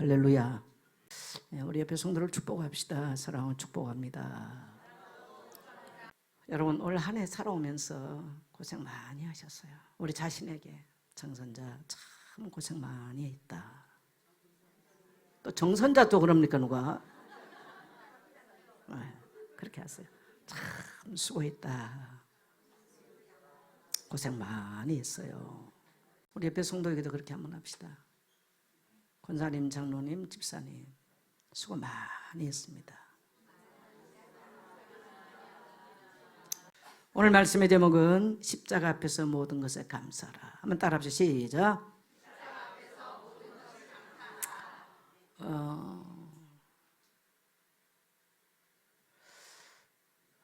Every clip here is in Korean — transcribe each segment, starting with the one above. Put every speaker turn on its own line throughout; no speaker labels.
할렐루야. 우리 옆에 성도를 축복합시다. 사랑하고 축복합니다. 여러분, 올 한 해 살아오면서 고생 많이 하셨어요. 우리 자신에게 정선자 참 고생 많이 했다. 또 정선자 또 그럽니까 누가? 그렇게 하세요. 참 수고했다. 고생 많이 했어요. 우리 옆에 성도에게도 그렇게 한번 합시다. 권사님, 장로님, 집사님 수고 많이 했습니다. 오늘 말씀의 제목은 십자가 앞에서 모든 것에 감사하라. 한번 따라합시다. 시작.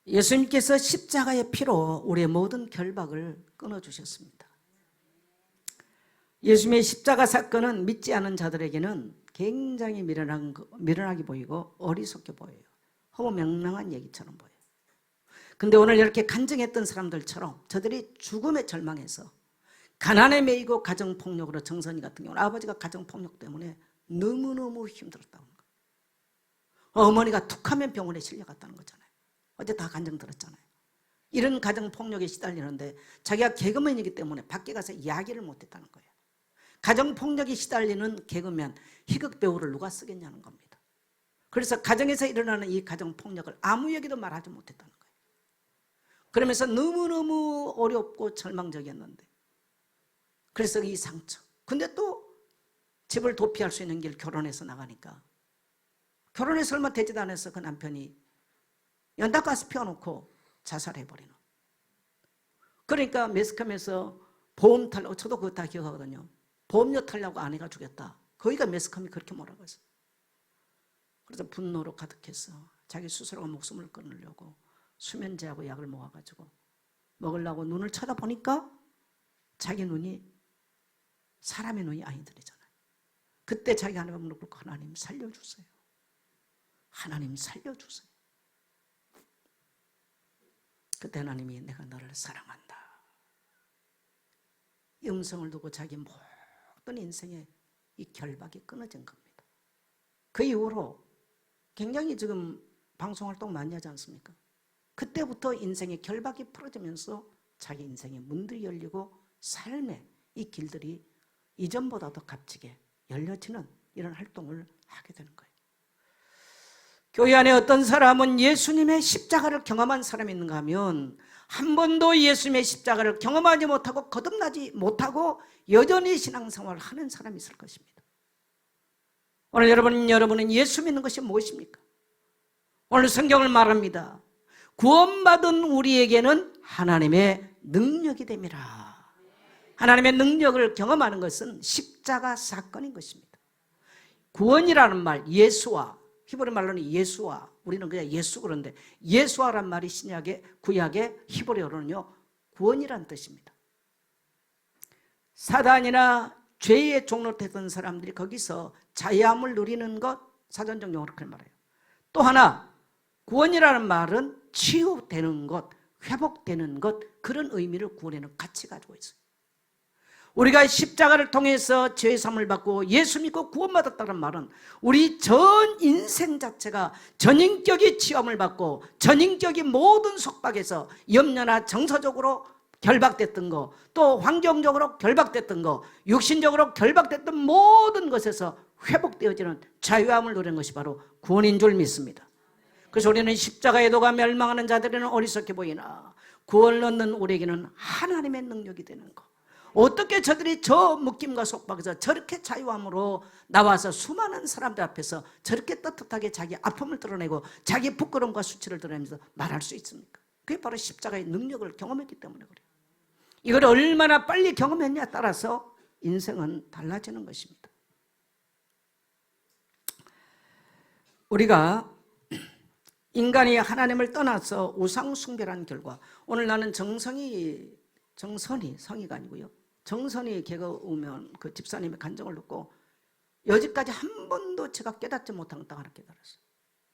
예수님께서 십자가의 피로 우리의 모든 결박을 끊어주셨습니다. 예수님의 십자가 사건은 믿지 않은 자들에게는 굉장히 미련하게 보이고 어리석게 보여요. 허무맹랑한 얘기처럼 보여요. 근데 오늘 이렇게 간증했던 사람들처럼 저들이 죽음에 절망해서 가난에 매이고 가정폭력으로, 정선이 같은 경우는 아버지가 가정폭력 때문에 너무너무 힘들었다는 거예요. 어머니가 툭하면 병원에 실려갔다는 거잖아요. 어제 다 간증 들었잖아요. 이런 가정폭력에 시달리는데 자기가 개그맨이기 때문에 밖에 가서 이야기를 못했다는 거예요. 가정폭력에 시달리는 개그맨, 희극배우를 누가 쓰겠냐는 겁니다. 그래서 가정에서 일어나는 이 가정폭력을 아무 얘기도 말하지 못했다는 거예요. 그러면서 너무너무 어렵고 절망적이었는데, 그래서 이 상처. 근데 또 집을 도피할 수 있는 길, 결혼해서 나가니까 결혼해서 얼마 되지도 않아서 그 남편이 연탄가스 피워놓고 자살해버리는. 그러니까 매스컴에서 보험 탈라고, 저도 그거 다 기억하거든요. 보험료 탈라고 아내가 죽였다. 거기가 매스컴이 그렇게 뭐라고 했어. 그래서 분노로 가득해서 자기 스스로가 목숨을 끊으려고 수면제하고 약을 모아가지고 먹으려고 눈을 쳐다보니까 자기 눈이 사람의 눈이 아니더래잖아요. 그때 자기가 하나님 무릎 꿇고 하나님 살려주세요. 하나님 살려주세요. 그때 하나님이 내가 너를 사랑한다. 이 음성을 두고 자기 모든 인생의 이 결박이 끊어진 겁니다. 그 이후로 굉장히 지금 방송활동 많이 하지 않습니까? 그때부터 인생의 결박이 풀어지면서 자기 인생의 문들이 열리고 삶의 이 길들이 이전보다 더 값지게 열려지는 이런 활동을 하게 되는 거예요. 교회 안에 어떤 사람은 예수님의 십자가를 경험한 사람이 있는가 하면 한 번도 예수님의 십자가를 경험하지 못하고 거듭나지 못하고 여전히 신앙생활을 하는 사람이 있을 것입니다. 오늘 여러분은 예수 믿는 것이 무엇입니까? 오늘 성경을 말합니다. 구원받은 우리에게는 하나님의 능력이 됨이라. 하나님의 능력을 경험하는 것은 십자가 사건인 것입니다. 구원이라는 말, 예수와, 히브리 말로는 예수와, 우리는 그냥 예수 그런데 예수와란 말이 신약의, 구약의 히브리어로는요 구원이란 뜻입니다. 사단이나 죄의 종로 됐던 사람들이 거기서 자유함을 누리는 것, 사전적 용어로 그렇게 말해요. 또 하나, 구원이라는 말은 치유되는 것, 회복되는 것, 그런 의미를 구원에는 같이 가지고 있어요. 우리가 십자가를 통해서 죄의 사함을 받고 예수 믿고 구원받았다는 말은 우리 전 인생 자체가 전인격이 치유함을 받고 전인격이 모든 속박에서 염려나 정서적으로 결박됐던 거, 또 환경적으로 결박됐던 거, 육신적으로 결박됐던 모든 것에서 회복되어지는 자유함을 누리는 것이 바로 구원인 줄 믿습니다. 그래서 우리는 십자가의 도가 멸망하는 자들에는 어리석게 보이나 구원을 얻는 우리에게는 하나님의 능력이 되는 거. 어떻게 저들이 저 묶임과 속박에서 저렇게 자유함으로 나와서 수많은 사람들 앞에서 저렇게 떳떳하게 자기 아픔을 드러내고 자기 부끄러움과 수치를 드러내면서 말할 수 있습니까? 그게 바로 십자가의 능력을 경험했기 때문에 그래요. 이걸 얼마나 빨리 경험했냐에 따라서 인생은 달라지는 것입니다. 우리가 인간이 하나님을 떠나서 우상 숭배라는 결과, 오늘 나는 정선이 성이가 아니고요, 정선이 걔가 오면 그 집사님의 간증을 듣고 여지까지 한 번도 제가 깨닫지 못한 걸 하나 깨달았어요.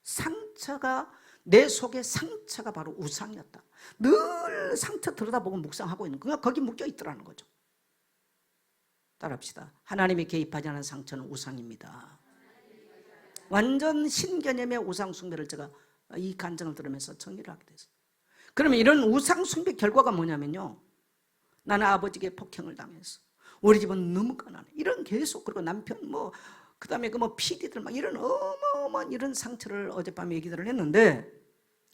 상처가, 내 속에 상처가 바로 우상이었다. 늘 상처 들여다보고 묵상하고 있는 거야. 거기 묶여 있더라는 거죠. 따라합시다. 하나님이 개입하지 않은 상처는 우상입니다. 완전 신개념의 우상숭배를 제가 이 간증을 들으면서 정리를 하게 됐어요. 그러면 이런 우상숭배 결과가 뭐냐면요, 나는 아버지에게 폭행을 당했어, 우리 집은 너무 가난해, 이런 계속, 그리고 남편 그 다음에 PD들 이런 어마어마한 이런 상처를 어젯밤에 얘기들을 했는데,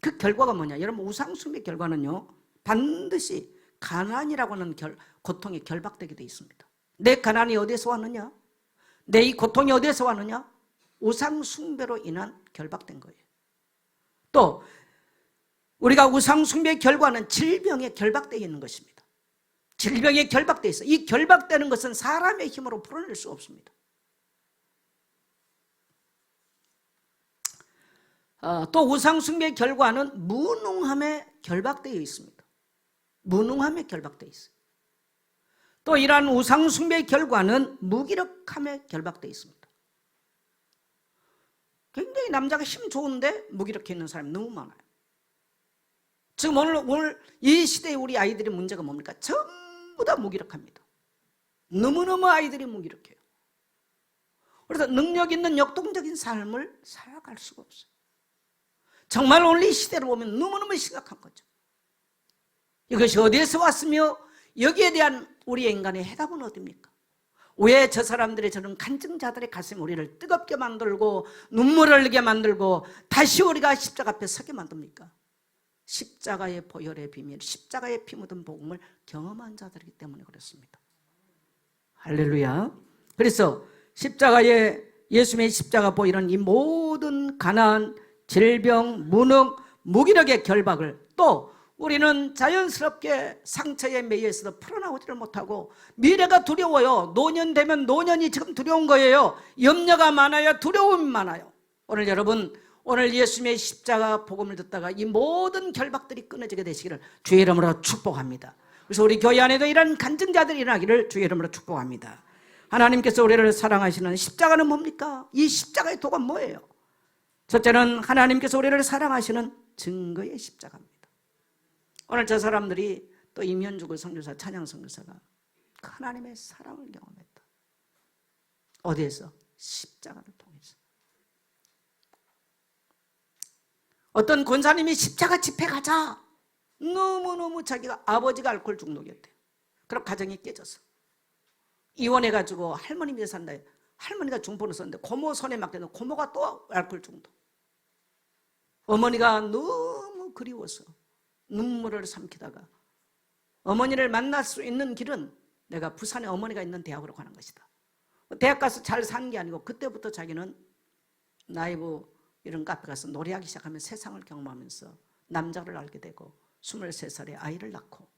그 결과가 뭐냐, 여러분, 우상숭배 결과는요 반드시 가난이라고 하는 고통에 결박되게 돼 있습니다. 내 가난이 어디에서 왔느냐, 내 이 고통이 어디에서 왔느냐, 우상숭배로 인한 결박된 거예요. 또 우리가 우상숭배의 결과는 질병에 결박되어 있는 것입니다. 질병에 결박되어 있어요. 이 결박되는 것은 사람의 힘으로 풀어낼 수 없습니다. 또 우상숭배의 결과는 무능함에 결박되어 있습니다. 무능함에 결박되어 있어요. 또 이러한 우상숭배의 결과는 무기력함에 결박되어 있습니다. 굉장히 남자가 힘 좋은데 무기력해 있는 사람이 너무 많아요. 지금 오늘 이 시대에 우리 아이들의 문제가 뭡니까? 전부 다 무기력합니다. 너무너무 아이들이 무기력해요. 그래서 능력 있는 역동적인 삶을 살아갈 수가 없어요. 정말 오늘 이 시대를 보면 너무너무 심각한 거죠. 이것이 어디에서 왔으며 여기에 대한 우리의 인간의 해답은 어디입니까? 왜 저 사람들의 저런 간증자들의 가슴이 우리를 뜨겁게 만들고 눈물을 흘리게 만들고 다시 우리가 십자가 앞에 서게 만듭니까? 십자가의 보혈의 비밀, 십자가의 피 묻은 복음을 경험한 자들이기 때문에 그렇습니다. 할렐루야. 그래서 십자가의, 예수님의 십자가 보혈은 이 모든 가난, 질병, 무능, 무기력의 결박을, 또 우리는 자연스럽게 상처에 매여 있어도 풀어나오지를 못하고 미래가 두려워요. 노년 되면 노년이 지금 두려운 거예요. 염려가 많아요. 두려움이 많아요. 오늘 여러분, 오늘 예수님의 십자가 복음을 듣다가 이 모든 결박들이 끊어지게 되시기를 주의 이름으로 축복합니다. 그래서 우리 교회 안에도 이런 간증자들이 일어나기를 주의 이름으로 축복합니다. 하나님께서 우리를 사랑하시는 십자가는 뭡니까? 이 십자가의 도가 뭐예요? 첫째는 하나님께서 우리를 사랑하시는 증거의 십자가입니다. 오늘 저 사람들이, 또 임현주 선교사, 찬양 선교사가 하나님의 사랑을 경험했다. 어디에서? 십자가를 통해서. 어떤 권사님이 십자가 집회 가자, 너무너무 자기가 아버지가 알코올 중독이었대요. 그럼 가정이 깨졌어. 이혼해가지고 할머니 밑에 산다. 할머니가 중포를 썼는데 고모 손에 맡겨서 고모가 또 알코올 중독. 어머니가 너무 그리워서 눈물을 삼키다가 어머니를 만날 수 있는 길은 내가 부산에 어머니가 있는 대학으로 가는 것이다. 대학 가서 잘 산 게 아니고 그때부터 자기는 라이브 이런 카페 가서 노래하기 시작하면 세상을 경험하면서 남자를 알게 되고 23살에 아이를 낳고,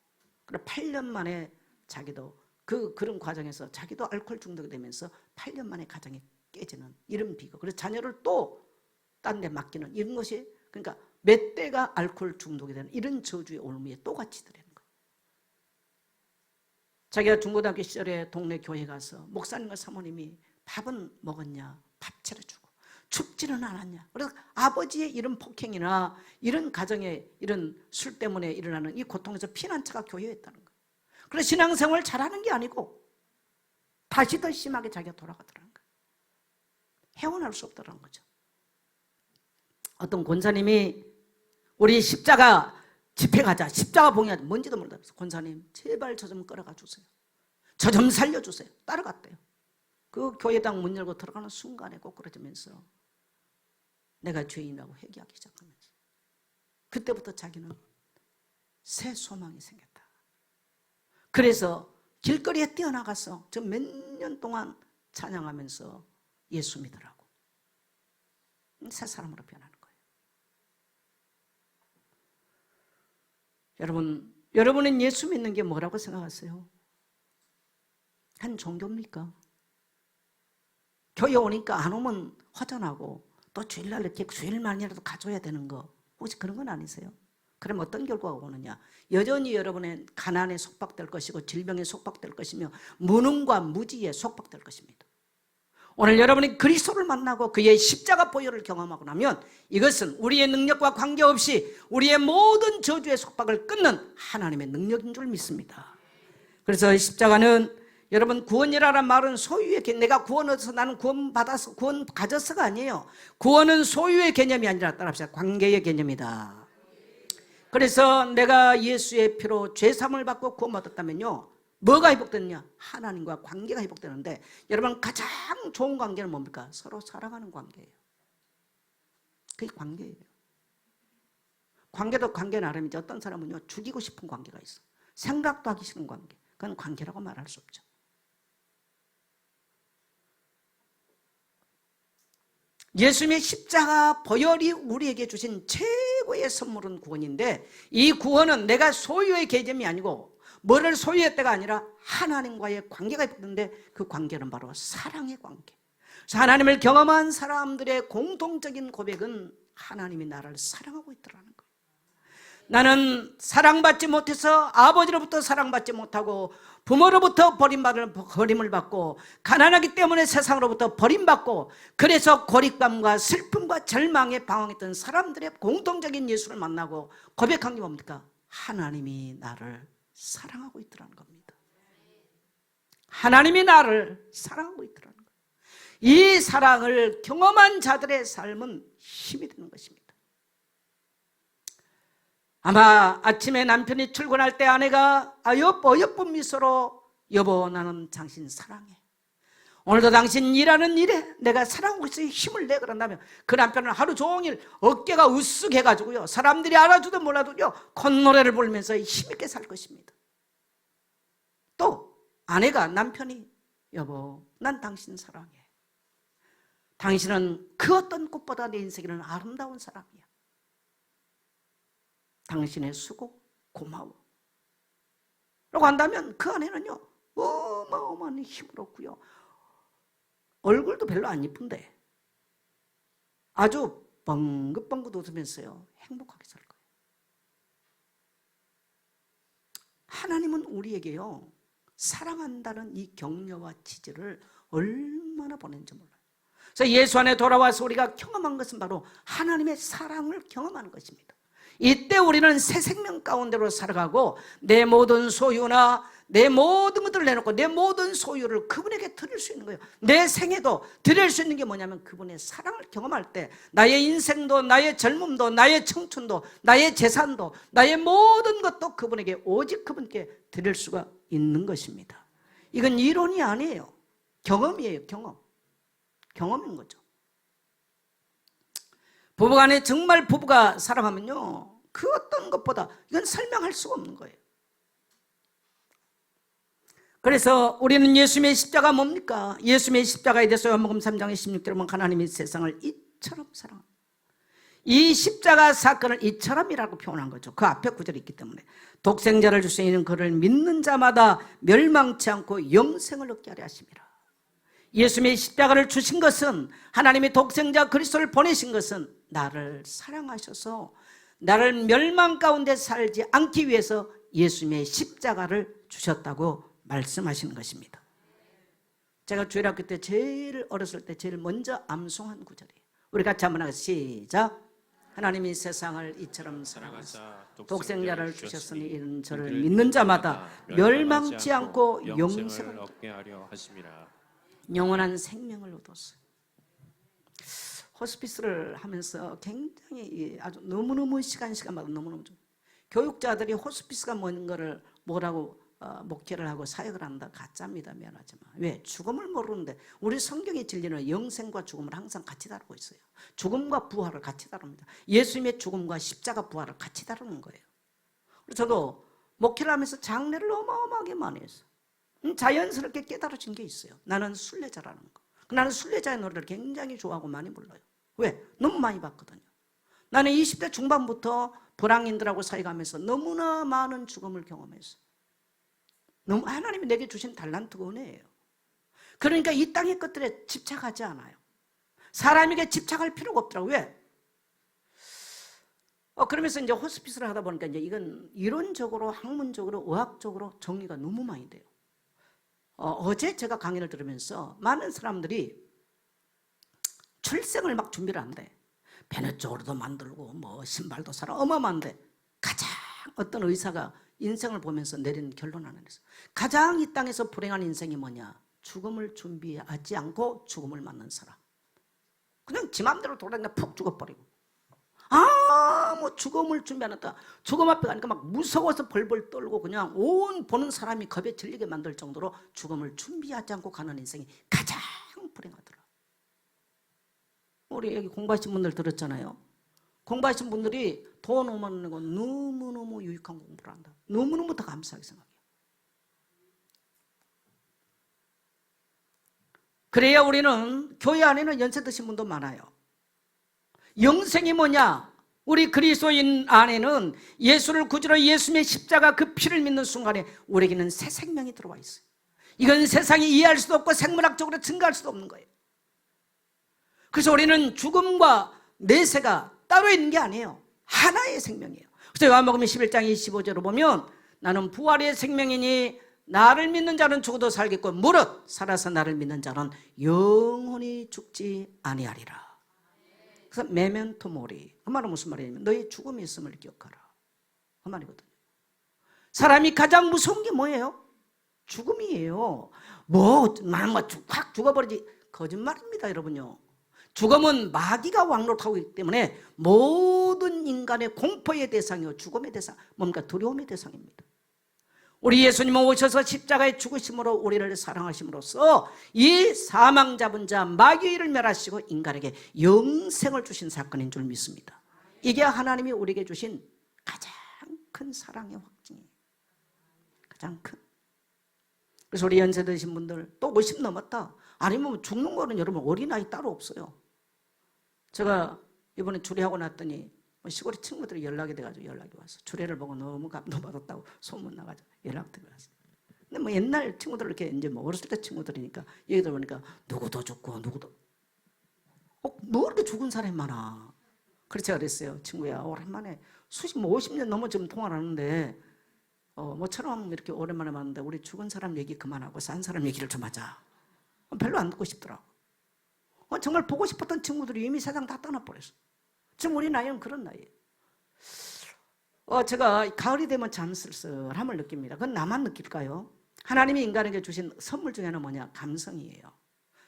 그래 8년 만에 자기도 그런 과정에서 자기도 알코올 중독이 되면서 8년 만에 가정이 깨지는 이런 비극. 그래서 자녀를 또 딴 데 맡기는 이런 것이, 그러니까 몇 대가 알코올 중독이 되는 이런 저주의 올무에 또 같이 들어있는 거예요. 자기가 중고등학교 시절에 동네 교회 가서 목사님과 사모님이 밥은 먹었냐, 밥 차려주고, 춥지는 않았냐. 그래서 아버지의 이런 폭행이나 이런 가정의 이런 술 때문에 일어나는 이 고통에서 피난처가 교회에 있다는 거예요. 그래서 신앙생활을 잘하는 게 아니고 다시 더 심하게 자기가 돌아가더라는 거예요. 헤어날 수 없다는 거죠. 어떤 권사님이 우리 십자가 집회 가자, 십자가 봉해하자, 뭔지도 모르면서 권사님 제발 저 좀 끌어가 주세요, 저 좀 살려주세요. 따라갔대요. 그 교회당 문 열고 들어가는 순간에 꼬꾸라지면서 내가 죄인이라고 회개하기 시작하면서 그때부터 자기는 새 소망이 생겼다. 그래서 길거리에 뛰어나가서 저 몇 년 동안 찬양하면서 예수 믿으라고 새 사람으로 변하는 거예요. 여러분은 예수 믿는 게 뭐라고 생각하세요? 한 종교입니까? 교회 오니까 안 오면 허전하고 또 주일날 이렇게 주일만이라도 가져야 되는 거, 혹시 그런 건 아니세요? 그럼 어떤 결과가 오느냐? 여전히 여러분의 가난에 속박될 것이고 질병에 속박될 것이며 무능과 무지에 속박될 것입니다. 오늘 여러분이 그리스도를 만나고 그의 십자가 보혈을 경험하고 나면 이것은 우리의 능력과 관계없이 우리의 모든 저주의 속박을 끊는 하나님의 능력인 줄 믿습니다. 그래서 십자가는 여러분, 구원이라는 말은 소유의 개념, 내가 구원 얻어서 나는 구원 받아서 구원 가졌어가 아니에요. 구원은 소유의 개념이 아니라 따라합시다. 관계의 개념이다. 그래서 내가 예수의 피로 죄사함을 받고 구원 받았다면요, 뭐가 회복되느냐? 하나님과 관계가 회복되는데, 여러분, 가장 좋은 관계는 뭡니까? 서로 사랑하는 관계예요. 그게 관계예요. 관계도 관계 나름이죠. 어떤 사람은요, 죽이고 싶은 관계가 있어. 생각도 하기 싫은 관계. 그건 관계라고 말할 수 없죠. 예수님의 십자가 보혈이 우리에게 주신 최고의 선물은 구원인데, 이 구원은 내가 소유의 개념이 아니고 뭐를 소유했다가 아니라 하나님과의 관계가 있는데, 그 관계는 바로 사랑의 관계. 하나님을 경험한 사람들의 공통적인 고백은 하나님이 나를 사랑하고 있더라는 거예요. 나는 사랑받지 못해서 아버지로부터 사랑받지 못하고 부모로부터 버림을 받고 가난하기 때문에 세상으로부터 버림받고, 그래서 고립감과 슬픔과 절망에 방황했던 사람들의 공통적인 예수를 만나고 고백한 게 뭡니까? 하나님이 나를 사랑하고 있더라는 겁니다. 하나님이 나를 사랑하고 있더라는 거예요. 이 사랑을 경험한 자들의 삶은 힘이 되는 것입니다. 아마 아침에 남편이 출근할 때 아내가 어여쁜 미소로, 여보, 나는 당신 사랑해. 오늘도 당신 일하는 일에 내가 사랑하고 있어요. 힘을 내. 그런다면 그 남편은 하루 종일 어깨가 으쓱해가지고요, 사람들이 알아주든 몰라도요, 콧노래를 부르면서 힘있게 살 것입니다. 또 아내가, 남편이, 여보, 난 당신 사랑해. 당신은 그 어떤 꽃보다 내 인생에는 아름다운 사람이야. 당신의 수고 고마워 라고 한다면 그 안에는요, 어마어마한 힘을 얻고요, 얼굴도 별로 안 이쁜데 아주 뻥긋뻥긋 웃으면서요, 행복하게 살 거예요. 하나님은 우리에게요, 사랑한다는 이 격려와 지지를 얼마나 보낸지 몰라요. 그래서 예수 안에 돌아와서 우리가 경험한 것은 바로 하나님의 사랑을 경험하는 것입니다. 이때 우리는 새 생명 가운데로 살아가고, 내 모든 소유나 내 모든 것들을 내놓고 내 모든 소유를 그분에게 드릴 수 있는 거예요. 내 생애도 드릴 수 있는 게 뭐냐면, 그분의 사랑을 경험할 때 나의 인생도, 나의 젊음도, 나의 청춘도, 나의 재산도, 나의 모든 것도 그분에게, 오직 그분께 드릴 수가 있는 것입니다. 이건 이론이 아니에요. 경험이에요. 경험인 거죠. 부부간에 정말 부부가 사랑하면요, 그 어떤 것보다 이건 설명할 수가 없는 거예요. 그래서 우리는 예수님의 십자가 뭡니까? 예수님의 십자가에 대해서 요한복음 3장 16절에 보면, 하나님이 세상을 이처럼 사랑합니다. 이 십자가 사건을 이처럼이라고 표현한 거죠. 그 앞에 구절이 있기 때문에, 독생자를 주시는 그를 믿는 자마다 멸망치 않고 영생을 얻게 하려 하심이라. 예수님의 십자가를 주신 것은, 하나님의 독생자 그리스도를 보내신 것은 나를 사랑하셔서 나를 멸망 가운데 살지 않기 위해서 예수님의 십자가를 주셨다고 말씀하시는 것입니다. 제가 주일학교 때 제일 어렸을 때 제일 먼저 암송한 구절이에요. 우리 같이 한번 하겠습니다. 시작. 하나님이 세상을 이처럼 사랑하사 독생자를 주셨으니 이는 저를 믿는 자마다 멸망치 않고 영생을 얻게 하려 하심이라. 영원한 생명을 얻었어요. 호스피스를 하면서 굉장히 아주 너무너무 시간마다 너무너무 좀, 교육자들이 호스피스가 뭔 거를 뭐라고 목회를 하고 사역을 한다, 가짜입니다. 미안하지만. 왜? 죽음을 모르는데, 우리 성경의 진리는 영생과 죽음을 항상 같이 다루고 있어요. 죽음과 부활을 같이 다룹니다. 예수님의 죽음과 십자가 부활을 같이 다루는 거예요. 저도 목회를 하면서 장례를 어마어마하게 많이 했어요. 자연스럽게 깨달아진 게 있어요. 나는 순례자라는 거. 나는 순례자의 노래를 굉장히 좋아하고 많이 불러요. 왜? 너무 많이 봤거든요. 나는 20대 중반부터 불황인들하고 사역하면서 너무나 많은 죽음을 경험했어요. 너무 하나님이 내게 주신 달란트가 은혜예요. 그러니까 이 땅의 것들에 집착하지 않아요. 사람에게 집착할 필요가 없더라고요. 왜? 그러면서 이제 호스피스를 하다 보니까 이제 이건 이론적으로, 학문적으로, 의학적으로 정리가 너무 많이 돼요. 어제 제가 강연을 들으면서 많은 사람들이 출생을 막 준비를 한대. 베네쪽으로도 만들고 뭐 신발도 사라 어마어마한데, 가장 어떤 의사가 인생을 보면서 내리는 결론 하나 있어요. 가장 이 땅에서 불행한 인생이 뭐냐? 죽음을 준비하지 않고 죽음을 맞는 사람. 그냥 지 맘대로 돌아다니다 푹 죽어버리고, 뭐 죽음을 준비하는다. 죽음 앞에 가니까 막 무서워서 벌벌 떨고 그냥 온 보는 사람이 겁에 질리게 만들 정도로 죽음을 준비하지 않고 가는 인생이 가장 불행하더라. 우리 여기 공부하신 분들 들었잖아요. 공부하신 분들이 돈 5만 원 내고 너무너무 유익한 공부를 한다. 너무너무 더 감사하게 생각해요. 그래야 우리는 교회 안에는 연세 드신 분도 많아요. 영생이 뭐냐? 우리 그리스도인 안에는 예수를 구주로 예수님의 십자가 그 피를 믿는 순간에 우리에게는 새 생명이 들어와 있어요. 이건 세상이 이해할 수도 없고 생물학적으로 증가할 수도 없는 거예요. 그래서 우리는 죽음과 내세가 따로 있는 게 아니에요. 하나의 생명이에요. 그래서 요한복음 11장 25절을 보면 나는 부활의 생명이니 나를 믿는 자는 죽어도 살겠고 무릇 살아서 나를 믿는 자는 영원히 죽지 아니하리라. 그래서 메멘토 모리. 그 말은 무슨 말이냐면 너의 죽음이 있음을 기억하라. 그 말이거든요. 사람이 가장 무서운 게 뭐예요? 죽음이에요. 확 죽어버리지. 거짓말입니다, 여러분요. 죽음은 마귀가 왕노릇하고 있기 때문에 모든 인간의 공포의 대상이요, 죽음의 대상, 뭔가 두려움의 대상입니다. 우리 예수님은 오셔서 십자가에 죽으심으로 우리를 사랑하심으로써 이 사망 잡은 자 마귀의 일을 멸하시고 인간에게 영생을 주신 사건인 줄 믿습니다. 이게 하나님이 우리에게 주신 가장 큰 사랑의 확증이에요. 가장 큰. 그래서 우리 연세 드신 분들 또 50 넘었다. 아니면 죽는 거는 여러분 어린아이 따로 없어요. 제가 이번에 주례하고 났더니 시골에 친구들이 연락이 돼가지고 연락이 와서 주례를 보고 너무 감동받았다고 소문 나가지고 연락들이 왔어요. 근데 뭐 옛날 친구들 이렇게 이제 뭐 어렸을 때 친구들이니까 얘기 들어보니까 누구도 죽고 누구도 뭐 이렇게 죽은 사람이 많아. 그래서 제가 그랬어요. 친구야, 오랜만에 수십 50년 넘어 지금 통화를 하는데 뭐처럼 이렇게 오랜만에 만났는데 우리 죽은 사람 얘기 그만하고 산 사람 얘기를 좀 하자. 별로 안 듣고 싶더라고. 정말 보고 싶었던 친구들이 이미 세상 다 떠나버렸어. 지금 우리 나이는 그런 나이예요. 제가 가을이 되면 참 쓸쓸함을 느낍니다. 그건 나만 느낄까요? 하나님이 인간에게 주신 선물 중에 하나는 뭐냐? 감성이에요.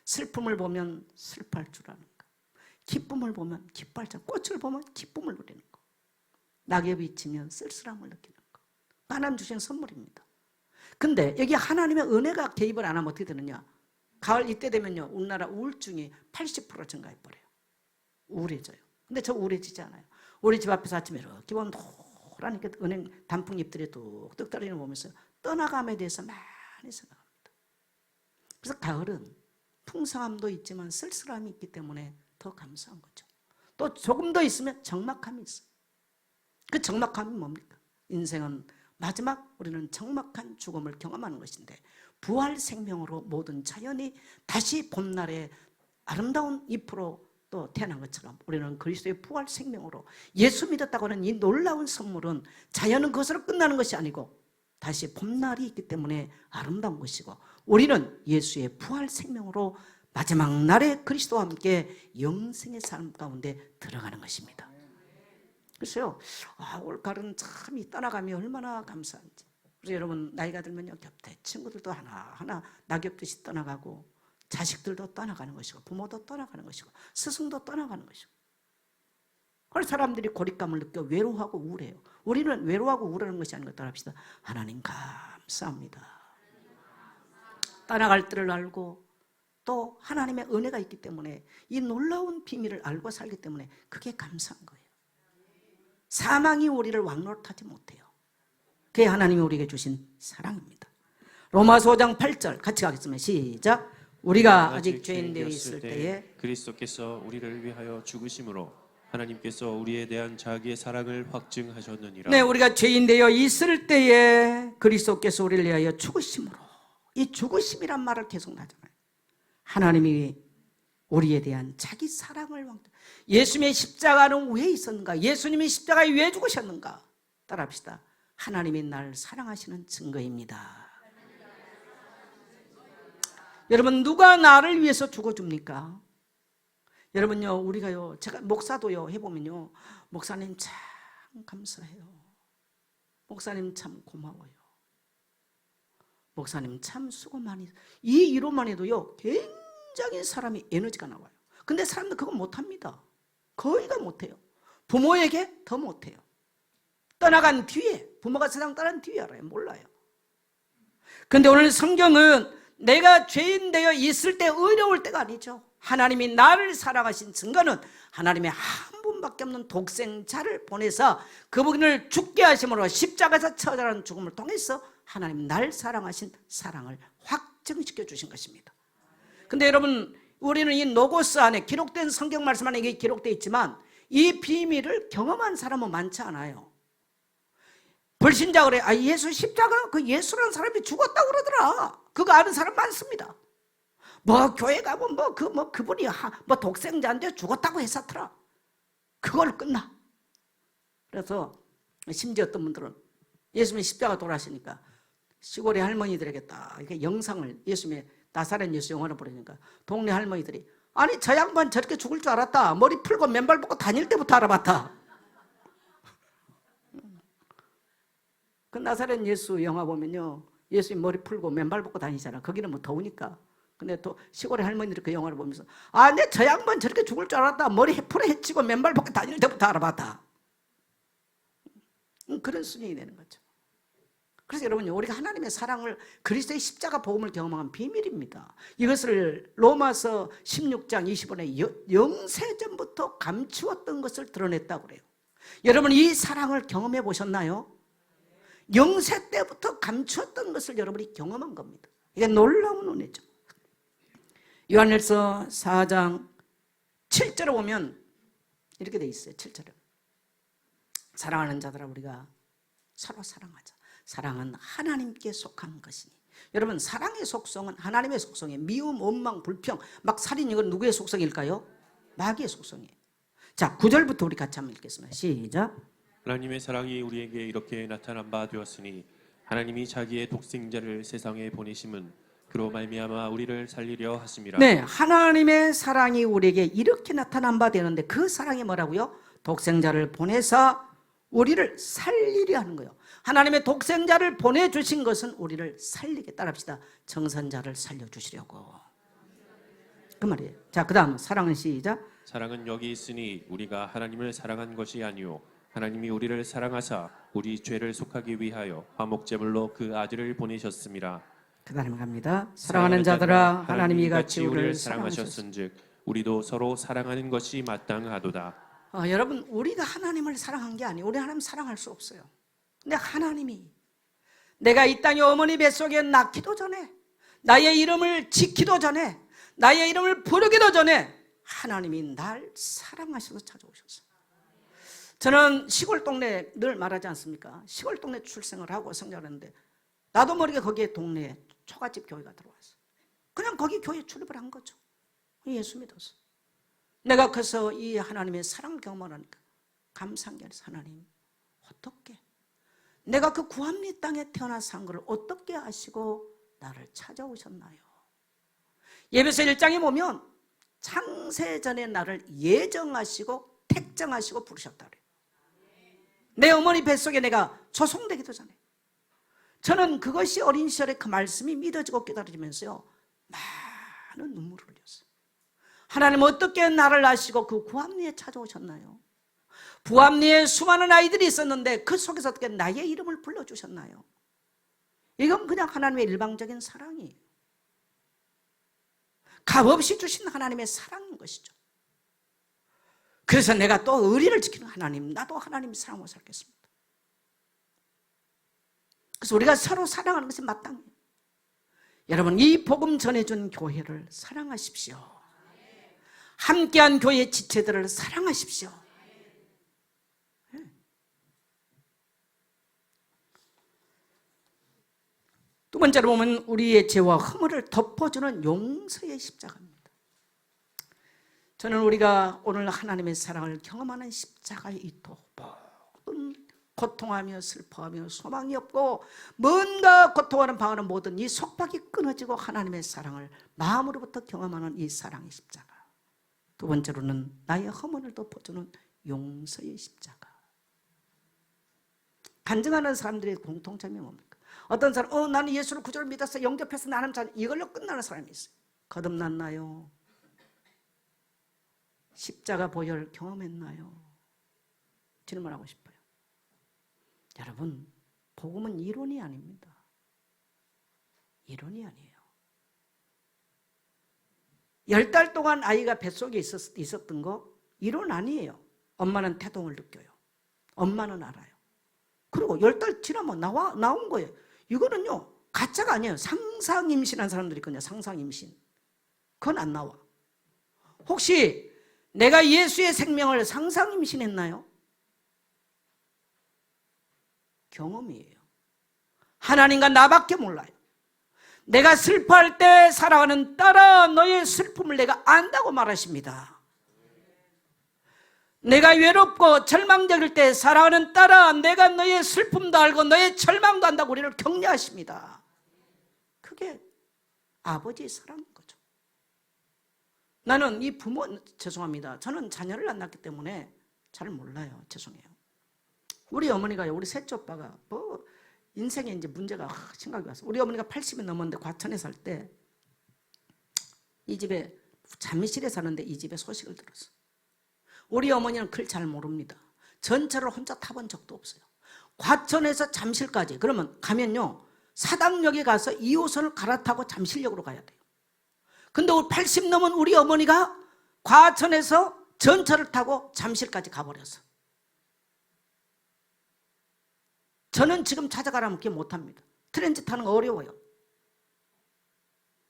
슬픔을 보면 슬퍼할 줄 아는 거, 기쁨을 보면 기뻐할 줄, 꽃을 보면 기쁨을 누리는 거, 낙엽이 지면 쓸쓸함을 느끼는 거, 하나님 주신 선물입니다. 근데 여기 하나님의 은혜가 개입을 안 하면 어떻게 되느냐? 가을 이때 되면요, 우리나라 우울증이 80% 증가해버려요. 우울해져요. 근데 저 우울해지지 않아요. 우리 집 앞에서 아침에 이렇게 보면 노란 은행 단풍잎들이 뚝뚝 떨어지는 거 보면서 떠나감에 대해서 많이 생각합니다. 그래서 가을은 풍성함도 있지만 쓸쓸함이 있기 때문에 더 감사한 거죠. 또 조금 더 있으면 적막함이 있어요. 그 적막함이 뭡니까? 인생은 마지막 우리는 적막한 죽음을 경험하는 것인데 부활 생명으로 모든 자연이 다시 봄날에 아름다운 잎으로 또 태어난 것처럼 우리는 그리스도의 부활 생명으로 예수 믿었다고 하는 이 놀라운 선물은 자연은 그것으로 끝나는 것이 아니고 다시 봄날이 있기 때문에 아름다운 것이고 우리는 예수의 부활 생명으로 마지막 날에 그리스도와 함께 영생의 삶 가운데 들어가는 것입니다. 그래서요, 올가을은 참 이 떠나감이 얼마나 감사한지. 그래서 여러분 나이가 들면요, 곁에 친구들도 하나하나 낙엽듯이 떠나가고 자식들도 떠나가는 것이고 부모도 떠나가는 것이고 스승도 떠나가는 것이고 그래서 사람들이 고립감을 느껴 외로워하고 우울해요. 우리는 외로워하고 우울하는 것이 아닌 것 따라합시다. 하나님 감사합니다. 떠나갈 때를 알고 또 하나님의 은혜가 있기 때문에 이 놀라운 비밀을 알고 살기 때문에 그게 감사한 거예요. 사망이 우리를 왕노릇하지 못해요. 그게 하나님이 우리에게 주신 사랑입니다. 로마서 5장 8절 같이 가겠습니다. 시작. 우리가 아직 죄인 되어 있을 때에
그리스도께서 우리를 위하여 죽으심으로 하나님께서 우리에 대한 자기의 사랑을 확증하셨느니라.
네, 우리가 죄인 되어 있을 때에 그리스도께서 우리를 위하여 죽으심으로, 이 죽으심이란 말을 계속 나잖아요. 하나님이 우리에 대한 자기 사랑을 예수님의 십자가는 왜 있었는가? 예수님이 십자가에 왜 죽으셨는가? 따라합시다. 하나님이 날 사랑하시는 증거입니다. 여러분 누가 나를 위해서 죽어줍니까? 여러분요, 우리가요, 제가 목사도요 해보면요, 목사님 참 감사해요. 목사님 참 고마워요. 목사님 참 수고 많이. 이 이론만 해도요, 굉장히 사람이 에너지가 나와요. 근데 사람들 그거 못합니다. 거의가 못해요. 부모에게 더 못해요. 떠나간 뒤에, 부모가 세상 떠난 뒤에 알아요. 몰라요. 근데 오늘 성경은 내가 죄인 되어 있을 때 어려울 때가 아니죠. 하나님이 나를 사랑하신 증거는 하나님의 한 분밖에 없는 독생자를 보내서 그분을 죽게 하심으로 십자가에서 처절한 죽음을 통해서 하나님 날 사랑하신 사랑을 확증시켜 주신 것입니다. 근데 여러분, 우리는 이 노고스 안에 기록된 성경 말씀 안에 이게 기록되어 있지만 이 비밀을 경험한 사람은 많지 않아요. 불신자 그래, 예수 십자가, 그 예수라는 사람이 죽었다고 그러더라. 그거 아는 사람 많습니다. 뭐 교회 가면 그분이 독생자인데 죽었다고 했었더라. 그걸 끝나. 그래서 심지어 어떤 분들은 예수님이 십자가 돌아가시니까 시골의 할머니들에게 딱 이렇게 영상을, 예수님의 나사렛 예수 영화를 보니까 동네 할머니들이, 아니 저 양반 저렇게 죽을 줄 알았다. 머리 풀고 맨발 벗고 다닐 때부터 알아봤다. 그 나사렛 예수 영화 보면요, 예수님 머리 풀고 맨발 벗고 다니잖아. 거기는 뭐 더우니까. 근데 또 시골의 할머니들이 그 영화를 보면서, 내 저 양반 저렇게 죽을 줄 알았다. 머리 풀에 헤치고 맨발 벗고 다닐 때부터 알아봤다. 그런 수준이 되는 거죠. 그래서 여러분, 우리가 하나님의 사랑을, 그리스도의 십자가 복음을 경험한 비밀입니다. 이것을 로마서 16장 20번에 영세전부터 감추었던 것을 드러냈다고 그래요. 여러분, 이 사랑을 경험해 보셨나요? 영세 때부터 감추었던 것을 여러분이 경험한 겁니다. 이게 놀라운 은혜죠. 요한일서 4장 7절에 보면 이렇게 돼 있어요. 7절에 사랑하는 자들아 우리가 서로 사랑하자. 사랑은 하나님께 속한 것이니. 여러분, 사랑의 속성은 하나님의 속성이에요. 미움, 원망, 불평, 막 살인, 이건 누구의 속성일까요? 마귀의 속성이에요. 자, 9절부터 우리 같이 한번 읽겠습니다. 시작.
하나님의 사랑이 우리에게 이렇게 나타난 바 되었으니 하나님이 자기의 독생자를 세상에 보내심은 그로 말미암아 우리를 살리려 하심이라.
네, 하나님의 사랑이 우리에게 이렇게 나타난 바 되는데 그 사랑이 뭐라고요? 독생자를 보내서 우리를 살리려 하는 거예요. 하나님의 독생자를 보내주신 것은 우리를 살리게, 따라합시다. 정선자를 살려주시려고. 그 말이에요. 자, 그 다음 사랑은 시작.
사랑은 여기 있으니 우리가 하나님을 사랑한 것이 아니요 하나님이 우리를 사랑하사 우리 죄를 속하기 위하여 화목제물로 그 아들을 보내셨음이라.
그 다음에 갑니다. 사랑하는 자들아 하나님이 같이 우리를
사랑하셨은즉 우리도 서로 사랑하는 것이 마땅하도다.
여러분, 우리가 하나님을 사랑한 게 아니에요. 우리 하나님 사랑할 수 없어요. 근데 하나님이, 내가 이 땅에 어머니 뱃속에 낳기도 전에, 나의 이름을 짓기도 전에, 나의 이름을 부르기도 전에 하나님이 날 사랑하셔서 찾아오셨어요. 저는 시골 동네 늘 말하지 않습니까? 시골 동네 출생을 하고 성장을 했는데 나도 모르게 거기에 동네에 초가집 교회가 들어왔어요. 그냥 거기 교회에 출입을 한 거죠. 예수 믿어서. 내가 그래서 이 하나님의 사랑 경험을 하니까 감사한 게 아니라, 하나님 어떻게 내가 그 구함리 땅에 태어나서 한 것을 어떻게 아시고 나를 찾아오셨나요? 예배서 1장에 보면 창세전에 나를 예정하시고 택정하시고 부르셨다 그래요. 내 어머니 뱃속에 내가 조성되기도 전에. 저는 그것이 어린 시절에 그 말씀이 믿어지고 깨달아지면서요, 많은 눈물을 흘렸어요. 하나님 어떻게 나를 아시고 그 구함리에 찾아오셨나요? 부함리에 수많은 아이들이 있었는데 그 속에서 어떻게 나의 이름을 불러주셨나요? 이건 그냥 하나님의 일방적인 사랑이에요. 값없이 주신 하나님의 사랑인 것이죠. 그래서 내가 또 의리를 지키는 하나님, 나도 하나님 사랑으로 살겠습니다. 그래서 우리가 서로 사랑하는 것이 마땅해요. 여러분, 이 복음 전해준 교회를 사랑하십시오. 함께한 교회 지체들을 사랑하십시오. 두 번째로 보면 우리의 죄와 허물을 덮어주는 용서의 십자가입니다. 저는 우리가 오늘 하나님의 사랑을 경험하는 십자가의 이토, 모든 고통하며 슬퍼하며 소망이 없고 뭔가 고통하는 방하는 모든 이 속박이 끊어지고 하나님의 사랑을 마음으로부터 경험하는 이 사랑의 십자가. 두 번째로는 나의 허물을 덮어주는 용서의 십자가. 간증하는 사람들의 공통점이 뭡니까? 어떤 사람 나는 예수를 구주로 믿었어, 영접해서 나는 잘, 이걸로 끝나는 사람이 있어요. 거듭났나요? 십자가 보혈 경험했나요? 질문하고 싶어요. 여러분, 복음은 이론이 아닙니다. 이론이 아니에요. 10달 동안 아이가 뱃속에 있었던 거 이론 아니에요. 엄마는 태동을 느껴요. 엄마는 알아요. 그리고 10달 지나면 나온 거예요. 이거는요, 가짜가 아니에요. 상상 임신한 사람들이 있거든요. 상상 임신. 그건 안 나와. 혹시 내가 예수의 생명을 상상 임신했나요? 경험이에요. 하나님과 나밖에 몰라요. 내가 슬퍼할 때 사랑하는 딸아, 너의 슬픔을 내가 안다고 말하십니다. 내가 외롭고 절망적일 때 사랑하는 딸아, 내가 너의 슬픔도 알고 너의 절망도 안다고 우리를 격려하십니다. 그게 아버지의 사랑인 거죠. 나는 이 부모, 죄송합니다. 저는 자녀를 안 낳기 때문에 잘 몰라요. 죄송해요. 우리 어머니가요, 우리 셋째 오빠가 인생에 이제 문제가 심각하게 왔어. 우리 어머니가 80이 넘었는데 과천에 살 때 이 집에 잠실에 사는데 이 집에 소식을 들었어. 우리 어머니는 글 잘 모릅니다. 전철을 혼자 타본 적도 없어요. 과천에서 잠실까지, 그러면 가면요, 사당역에 가서 2호선을 갈아타고 잠실역으로 가야 돼요. 근데 80 넘은 우리 어머니가 과천에서 전철을 타고 잠실까지 가버렸어. 저는 지금 찾아가라면 그게 못합니다. 트렌지 타는 거 어려워요.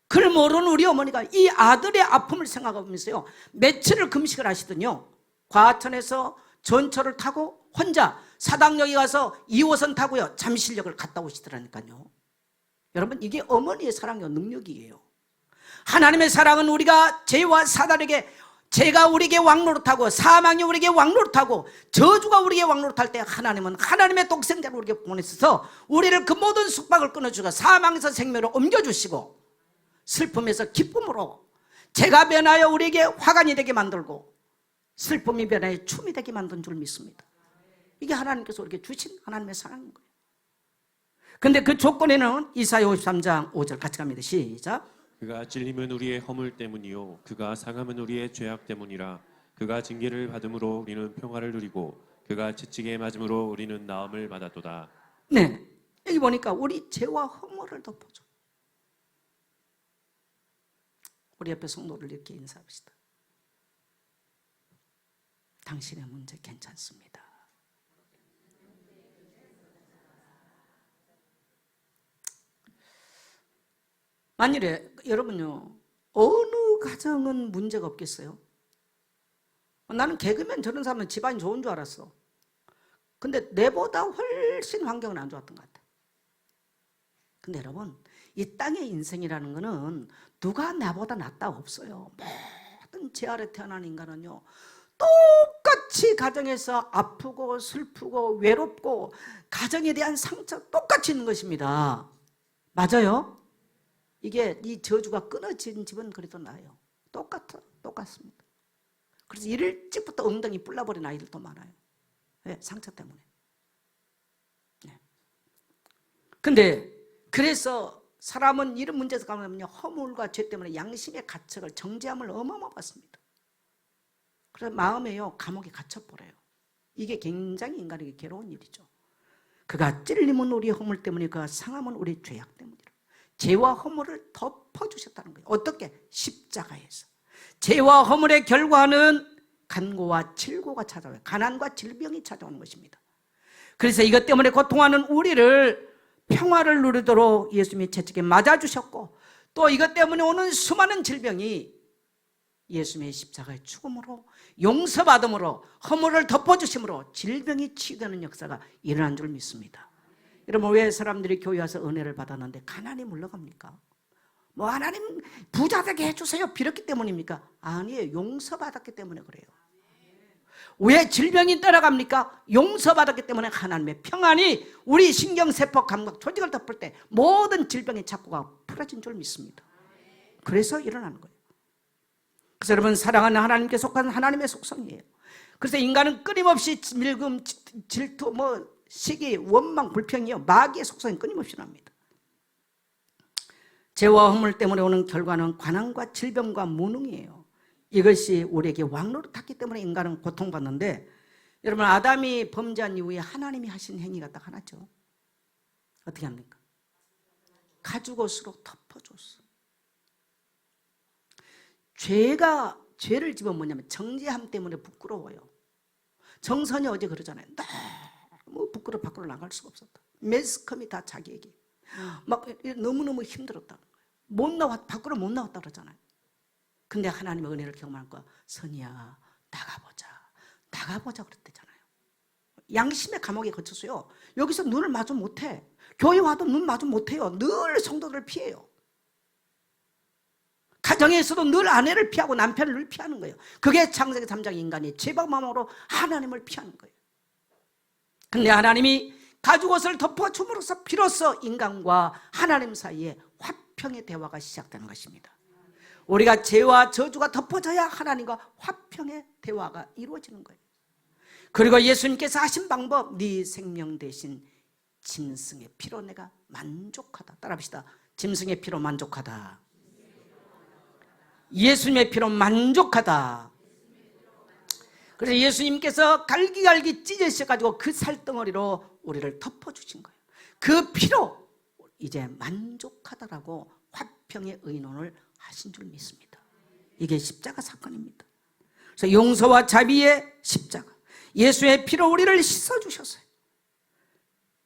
그걸 모르는 우리 어머니가 이 아들의 아픔을 생각하면서요, 며칠을 금식을 하시더니요, 과천에서 전철을 타고 혼자 사당역에 가서 2호선 타고요, 잠실역을 갔다 오시더라니까요. 여러분, 이게 어머니의 사랑과 능력이에요. 하나님의 사랑은 우리가 죄와 사단에게, 죄가 우리에게 왕노릇하고 사망이 우리에게 왕노릇하고 저주가 우리에게 왕노릇할 때 하나님은 하나님의 독생자를 우리에게 보내셔서 우리를 그 모든 숙박을 끊어주고 사망에서 생명으로 옮겨주시고 슬픔에서 기쁨으로, 죄가 변하여 우리에게 화관이 되게 만들고 슬픔이 변하여 춤이 되게 만든 줄 믿습니다. 이게 하나님께서 우리에게 주신 하나님의 사랑인 거예요. 근데 그 조건에는 이사야 53장 5절 같이 갑니다. 시작.
그가 찔림은 우리의 허물 때문이요 그가 상함은 우리의 죄악 때문이라. 그가 징계를 받음으로 우리는 평화를 누리고 그가 채찍에 맞음으로 우리는 나음을 받았도다.
네, 여기 보니까 우리 죄와 허물을 덮어줘. 우리 옆에 성도를 이렇게 인사합시다. 당신의 문제 괜찮습니다. 만일에 여러분요, 어느 가정은 문제가 없겠어요? 나는 개그맨 저런 사람은 집안이 좋은 줄 알았어. 근데 내보다 훨씬 환경은 안 좋았던 것 같아. 근데 여러분, 이 땅의 인생이라는 거는 누가 나보다 낫다 없어요. 모든 제 아래 태어난 인간은요, 똑같이 가정에서 아프고 슬프고 외롭고 가정에 대한 상처 똑같이 있는 것입니다. 맞아요? 이게 이 저주가 끊어진 집은 그래도 나아요. 똑같습니다. 그래서 일찍부터 엉덩이 뿔나버린 아이들도 많아요. 네, 상처 때문에. 네. 근데 그래서 사람은 이런 문제에서 가면요, 허물과 죄 때문에 양심의 가책을, 정죄함을 어마어마하게 받습니다. 그래서 마음에요, 감옥에 갇혀버려요. 이게 굉장히 인간에게 괴로운 일이죠. 그가 찔림은 우리의 허물 때문에, 그가 상함은 우리의 죄악 때문이라. 죄와 허물을 덮어주셨다는 거예요. 어떻게? 십자가에서. 죄와 허물의 결과는 간고와 질고가 찾아와요. 가난과 질병이 찾아오는 것입니다. 그래서 이것 때문에 고통하는 우리를 평화를 누리도록 예수님이 채찍에 맞아주셨고, 또 이것 때문에 오는 수많은 질병이 예수님의 십자가의 죽음으로, 용서받음으로, 허물을 덮어주심으로 질병이 치유되는 역사가 일어난 줄 믿습니다. 여러분, 왜 사람들이 교회 와서 은혜를 받았는데 가난이 물러갑니까? 뭐 하나님 부자 되게 해주세요 빌었기 때문입니까? 아니에요. 용서받았기 때문에 그래요. 왜 질병이 따라갑니까? 용서받았기 때문에 하나님의 평안이 우리 신경세포 감각 조직을 덮을 때 모든 질병의 착고가 풀어진 줄 믿습니다. 그래서 일어나는 거예요. 그래서 여러분, 사랑하는 하나님께 속한 하나님의 속성이에요. 그래서 인간은 끊임없이 밀금, 질투, 시기, 원망, 불평이요 마귀의 속성이 끊임없이 납니다. 죄와 허물 때문에 오는 결과는 관한과 질병과 무능이에요. 이것이 우리에게 왕노릇했기 때문에 인간은 고통받는데, 여러분 아담이 범죄한 이후에 하나님이 하신 행위가 딱 하나죠. 어떻게 합니까? 가죽옷으로 덮어줬어. 죄를 지면 뭐냐면 정죄함 때문에 부끄러워요. 정선이 어제 그러잖아요. 너무 부끄러워 밖으로 나갈 수가 없었다. 매스컴이 다 자기에게 막 너무너무 힘들었다는 거예요. 밖으로 못 나왔다 그러잖아요. 근데 하나님의 은혜를 경험할 거야. 선이야 나가보자 그랬대잖아요. 양심의 감옥에 갇혔어요. 여기서 눈을 마주 못해. 교회 와도 눈 마주 못해요. 늘 성도들을 피해요. 가정에서도 늘 아내를 피하고 남편을 늘 피하는 거예요. 그게 창세기 3장 인간이 죄악 마음으로 하나님을 피하는 거예요. 근데 하나님이 가죽옷을 덮어줌으로써 비로소 인간과 하나님 사이에 화평의 대화가 시작되는 것입니다. 우리가 죄와 저주가 덮어져야 하나님과 화평의 대화가 이루어지는 거예요. 그리고 예수님께서 하신 방법, 네 생명 대신 짐승의 피로 내가 만족하다. 따라합시다. 짐승의 피로 만족하다. 예수님의 피로 만족하다. 그래서 예수님께서 갈기갈기 찢으셔가지고 그 살덩어리로 우리를 덮어주신 거예요. 그 피로 이제 만족하다라고 화평의 의논을 하신 줄 믿습니다. 이게 십자가 사건입니다. 그래서 용서와 자비의 십자가, 예수의 피로 우리를 씻어주셨어요.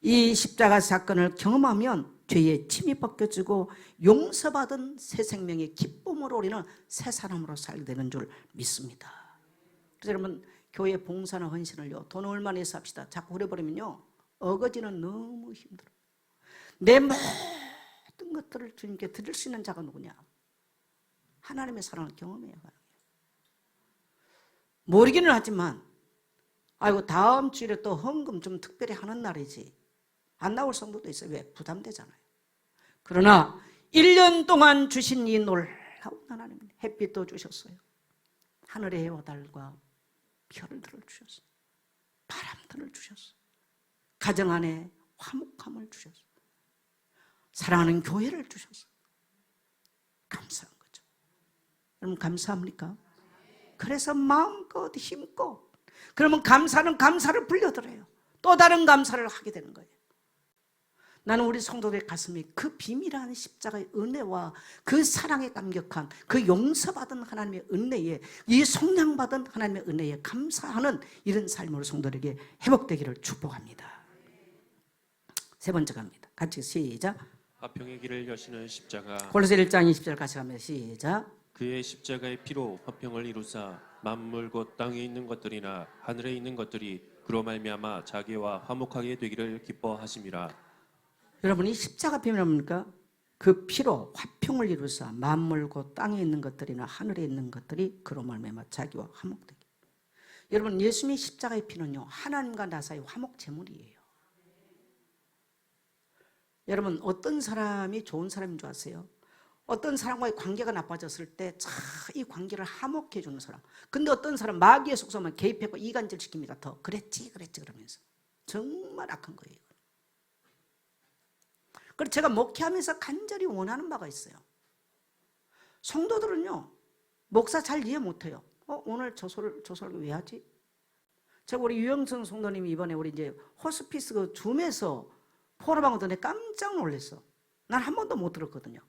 이 십자가 사건을 경험하면 죄의 침이 벗겨지고 용서받은 새 생명의 기쁨으로 우리는 새 사람으로 살게 되는 줄 믿습니다. 그래서 여러분 교회 봉사나 헌신을요 돈 얼마 내서 합시다. 자꾸 그래버리면요 어거지는 너무 힘들어요. 내 모든 것들을 주님께 드릴 수 있는 자가 누구냐? 하나님의 사랑을 경험해야 가능해요. 모르기는 하지만 아이고 다음 주일에 또 헌금 좀 특별히 하는 날이지 안 나올 성도도 있어요. 왜? 부담되잖아요. 그러나 1년 동안 주신 이 놀라운 하나님, 햇빛도 주셨어요. 하늘의 해와 달과 별들을 주셨어요. 바람들을 주셨어요. 가정 안에 화목함을 주셨어요. 사랑하는 교회를 주셨어요. 감사한 거죠. 여러분 감사합니까? 그래서 마음껏 힘껏 그러면 감사는 감사를 불려드려요. 또 다른 감사를 하게 되는 거예요. 나는 우리 성도들의 가슴이 그 비밀한 십자가의 은혜와 그 사랑에 감격한 그 용서받은 하나님의 은혜에 이 속량받은 하나님의 은혜에 감사하는 이런 삶으로 성도들에게 회복되기를 축복합니다. 세 번째 갑니다. 같이 시작.
화평의 길을 여시는 십자가.
골로새 1장 20절 같이 가면 시작.
그의 십자가의 피로 화평을 이루사 만물 곧 땅에 있는 것들이나 하늘에 있는 것들이 그로 말미암아 자기와 화목하게 되기를 기뻐하심이라.
여러분 이 십자가 비밀이 뭡니까? 그 피로 화평을 이루사 만물 곧 땅에 있는 것들이나 하늘에 있는 것들이 그로 말미암아 자기와 화목되기. 여러분 예수님의 십자가의 피는요 하나님과 나 사이 화목 제물이에요. 여러분 어떤 사람이 좋은 사람인 줄 아세요? 어떤 사람과의 관계가 나빠졌을 때 이 관계를 화목해 주는 사람. 근데 어떤 사람 마귀의 속성만 개입했고 이간질 시킵니다. 더 그랬지 그러면서 정말 악한 거예요. 그래서 제가 목회하면서 간절히 원하는 바가 있어요. 성도들은요 목사 잘 이해 못해요. 오늘 저 설교 왜 하지? 제가 우리 유영선 성도님이 이번에 우리 이제 호스피스 그 줌에서 포럼하고 듣는데 깜짝 놀랐어. 난 한 번도 못 들었거든요.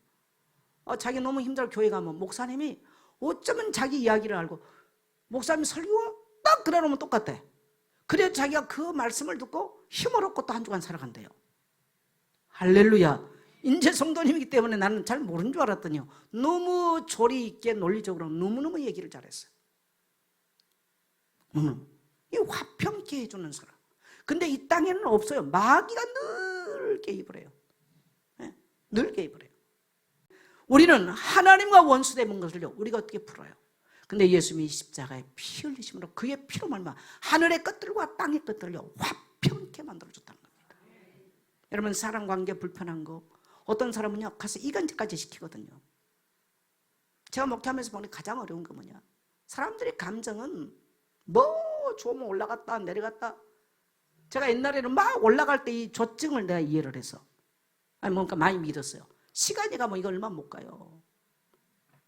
자기 너무 힘들어 교회 가면 목사님이 어쩌면 자기 이야기를 알고 목사님 설교 딱 그래놓으면 똑같대. 그래야 자기가 그 말씀을 듣고 힘을 얻고 또 한 주간 살아간대요. 할렐루야. 인재 성도님이기 때문에 나는 잘 모르는 줄 알았더니요 너무 조리 있게 논리적으로 너무너무 얘기를 잘했어요. 이 화평 있게 해주는 사람. 근데 이 땅에는 없어요. 마귀가 늘 개입을 해요. 네? 늘 개입을 해요. 우리는 하나님과 원수되는 것을요 우리가 어떻게 풀어요? 근데 예수님이 십자가에 피 흘리심으로 그의 피로 말미암아 하늘의 것들과 땅의 것들을요 화평케 만들어줬다는 겁니다. 여러분 사랑관계 불편한 거 어떤 사람은요 가서 이간질까지 시키거든요. 제가 목회하면서 보니 가장 어려운 거 뭐냐, 사람들의 감정은 뭐 좋으면 올라갔다 내려갔다 제가 옛날에는 막 올라갈 때 이 조증을 내가 이해를 해서 아니 뭔가 많이 믿었어요. 시간이 가면 이거 얼마 못 가요.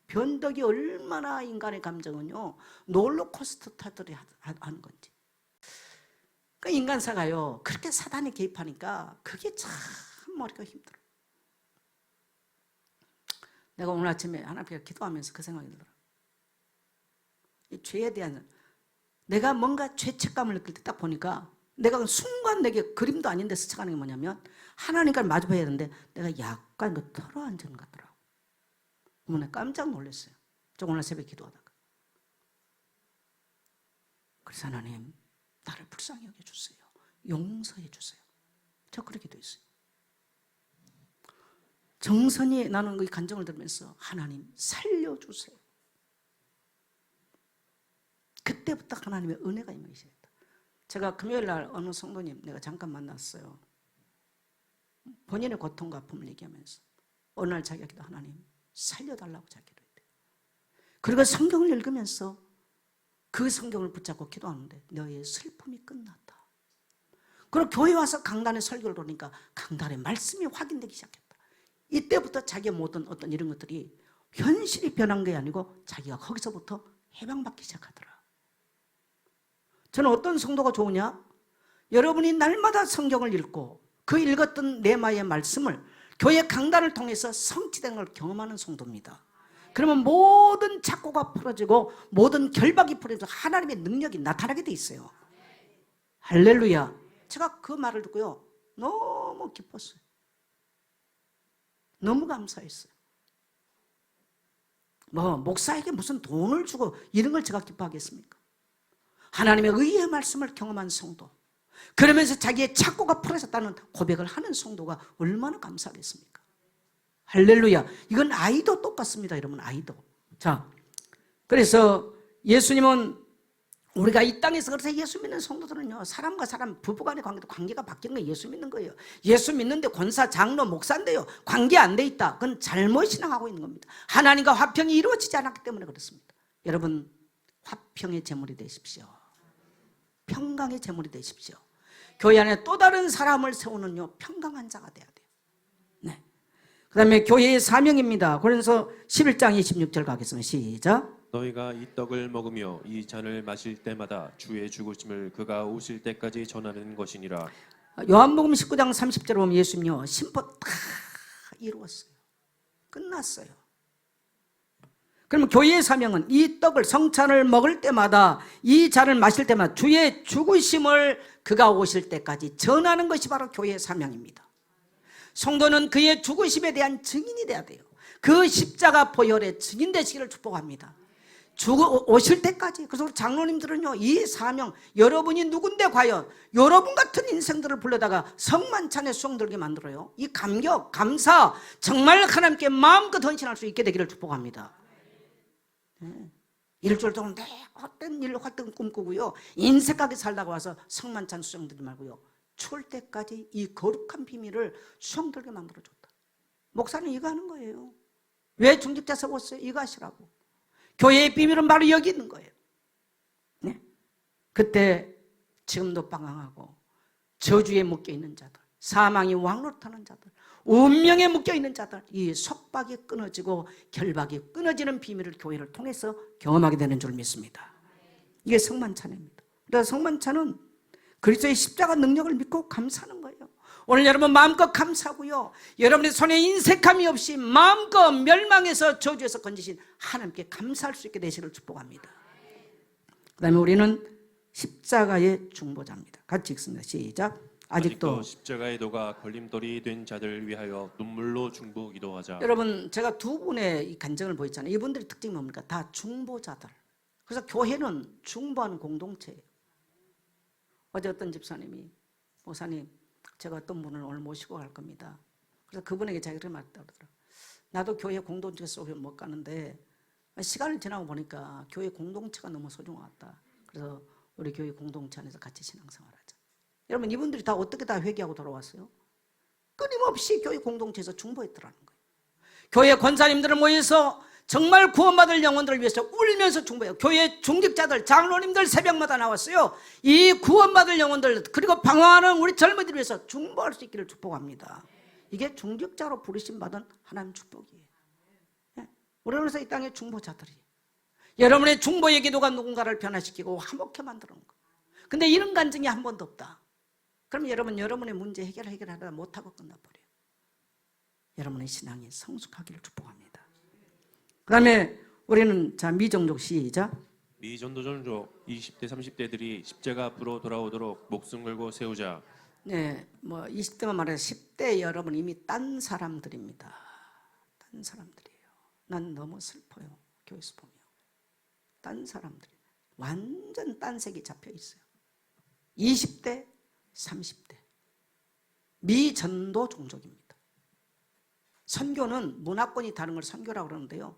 변덕이 얼마나 인간의 감정은요 롤러코스터 타들이 하는 건지. 그러니까 인간사가요 그렇게 사단이 개입하니까 그게 참 머리가 힘들어. 내가 오늘 아침에 하나님께 기도하면서 그 생각이 들더라. 이 죄에 대한 내가 뭔가 죄책감을 느낄 때 딱 보니까 내가 그 순간 내게 그림도 아닌데 스쳐가는 게 뭐냐면 하나님과 마주봐야 되는데 내가 약간 그 털어앉은 것 같더라고. 어머나 깜짝 놀랐어요. 저 오늘 새벽에 기도하다가. 그래서 하나님 나를 불쌍히 여겨주세요. 용서해 주세요. 저 그렇게 기도했어요. 정선이 나는 그 간정을 들으면서 하나님 살려주세요. 그때부터 하나님의 은혜가 임하기 시작했다. 제가 금요일 날 어느 성도님 내가 잠깐 만났어요. 본인의 고통과 아픔을 얘기하면서 어느 날 자기가 기도 하나님 살려달라고 자기가 기도했대요. 그리고 성경을 읽으면서 그 성경을 붙잡고 기도하는데 너의 슬픔이 끝났다. 그리고 교회 와서 강단에 설교를 들으니까 강단의 말씀이 확인되기 시작했다. 이때부터 자기의 모든 어떤 이런 것들이 현실이 변한 게 아니고 자기가 거기서부터 해방받기 시작하더라. 저는 어떤 성도가 좋으냐? 여러분이 날마다 성경을 읽고 그 읽었던 레마의 말씀을 교회 강단을 통해서 성취된 걸 경험하는 성도입니다. 그러면 모든 착고가 풀어지고 모든 결박이 풀어져서 하나님의 능력이 나타나게 돼 있어요. 할렐루야. 제가 그 말을 듣고요 너무 기뻤어요. 너무 감사했어요. 뭐 목사에게 무슨 돈을 주고 이런 걸 제가 기뻐하겠습니까? 하나님의 의의 말씀을 경험한 성도, 그러면서 자기의 착고가 풀어졌다는 고백을 하는 성도가 얼마나 감사하겠습니까? 할렐루야. 이건 아이도 똑같습니다. 여러분 아이도. 자, 그래서 예수님은 우리가 이 땅에서 그래서 예수 믿는 성도들은요 사람과 사람 부부간의 관계도 관계가 바뀌는 거 예수 믿는 거예요. 예수 믿는데 권사 장로 목사인데요 관계 안 돼 있다. 그건 잘못 신앙하고 있는 겁니다. 하나님과 화평이 이루어지지 않았기 때문에 그렇습니다. 여러분 화평의 제물이 되십시오. 평강의 제물이 되십시오. 교회 안에 또 다른 사람을 세우는요 평강한 자가 돼야 돼요. 네. 그 다음에 교회의 사명입니다. 그래서 11장 26절 가겠습니다. 시작.
너희가 이 떡을 먹으며 이 잔을 마실 때마다 주의 죽으심을 그가 오실 때까지 전하는 것이니라.
요한복음 19장 30절에 보면 예수님요 심포 다 이루었어요. 끝났어요. 그러면 교회의 사명은 이 떡을 성찬을 먹을 때마다 이 잔을 마실 때마다 주의 죽으심을 그가 오실 때까지 전하는 것이 바로 교회의 사명입니다. 성도는 그의 죽으심에 대한 증인이 돼야 돼요. 그 십자가 보혈의 증인 되시기를 축복합니다. 오실 때까지. 그래서 우리 장로님들은요 이 사명, 여러분이 누군데 과연 여러분 같은 인생들을 불러다가 성만찬에 수용들게 만들어요. 이 감격, 감사 정말 하나님께 마음껏 헌신할 수 있게 되기를 축복합니다. 네. 일주일 동안 내 헛된 일 헛된 꿈꾸고요 인색하게 살다가 와서 성만찬 수용들지 말고요 추울 때까지 이 거룩한 비밀을 수용들게 만들어줬다. 목사는 이거 하는 거예요. 왜 중직자 세웠어요? 이거 하시라고. 교회의 비밀은 바로 여기 있는 거예요. 네. 그때 지금도 방황하고 저주에 묶여있는 자들, 사망이 왕노릇하는 자들, 운명에 묶여있는 자들, 이 속박이 끊어지고 결박이 끊어지는 비밀을 교회를 통해서 경험하게 되는 줄 믿습니다. 이게 성만찬입니다. 그래서 성만찬은 그리스도의 십자가 능력을 믿고 감사하는 거예요. 오늘 여러분 마음껏 감사하고요 여러분의 손에 인색함이 없이 마음껏 멸망에서 저주에서 건지신 하나님께 감사할 수 있게 되시기를 축복합니다. 그 다음에 우리는 십자가의 중보자입니다. 같이 읽습니다. 시작. 아직도
십자가의 도가 걸림돌이 된 자들을 위하여 눈물로 중보 기도하자.
여러분 제가 두 분의 이 간증을 보였잖아요. 이분들의 특징이 뭡니까? 다 중보자들. 그래서 교회는 중보하는 공동체예요. 어제 어떤 집사님이 목사님 제가 어떤 분을 오늘 모시고 갈 겁니다. 그래서 그분에게 자기가 그렇게 말했다고 그러더라고요. 나도 교회 공동체 속에 못 가는데 시간을 지나고 보니까 교회 공동체가 너무 소중하다. 그래서 우리 교회 공동체 안에서 같이 신앙생활하자. 여러분 이분들이 다 어떻게 다 회개하고 돌아왔어요? 끊임없이 교회 공동체에서 중보했더라는 거예요. 교회 권사님들을 모여서 정말 구원받을 영혼들을 위해서 울면서 중보해요. 교회 중직자들, 장로님들 새벽마다 나왔어요. 이 구원받을 영혼들 그리고 방황하는 우리 젊은이들 위해서 중보할 수 있기를 축복합니다. 이게 중직자로 부르심 받은 하나님 축복이에요. 우리는 그래서 이 땅의 중보자들이 여러분의 중보의 기도가 누군가를 변화시키고 화목해 만드는 거. 근데 이런 간증이 한 번도 없다. 그럼 여러분의 문제 해결하다 못하고 끝나버려요. 여러분의 신앙이 성숙하기를 축복합니다. 그 다음에 우리는 자 미종족 시작.
미전도전족 20대 30대들이 십자가 앞으로 돌아오도록 목숨 걸고 세우자.
네, 뭐 20대만 말해서 10대 여러분 이미 딴 사람들입니다. 딴 사람들이에요. 난 너무 슬퍼요. 교회에서 보면 딴 사람들이 완전 딴 색이 잡혀 있어요. 20대, 30대 미전도 종족입니다. 선교는 문화권이 다른 걸 선교라고 그러는데요.